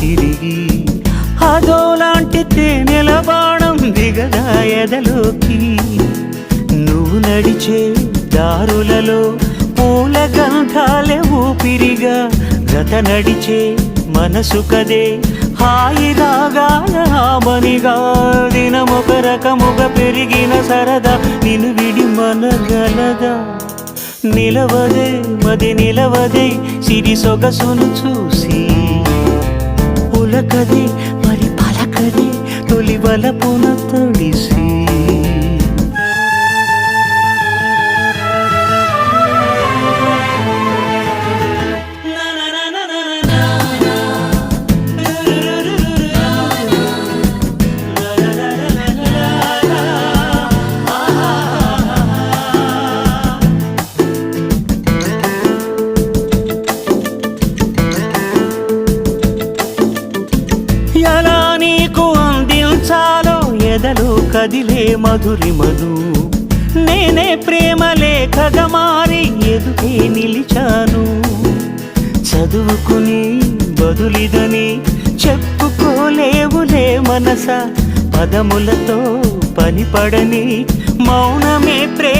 తిరిగి అదోలాంటి తేనెల బాణం దిగదా ఎదలోకి నువ్వు నడిచే దారులలో పూల గంధాలే ఊపిరిగా గత నడిచే మనసు కదే హాయి రాగాల హామనిగా దినమొక రకముగా పెరిగిన సరదా నిన్ను విడి మనగలదా నిలవదే మది నిలవదే సిరి సొగసును చూసి పులకదే మరి పలకదే తొలి వలపున తడిసి ఎలా నీకు అందించాలో ఎదలో కదిలే మధురిమను నేనే ప్రేమ లేఖగా మారి ఎదుటే నిలిచాను చదువుకుని బదులిదని చెప్పుకోలేవులే మనస పదములతో పనిపడని మౌనమే ప్రేమ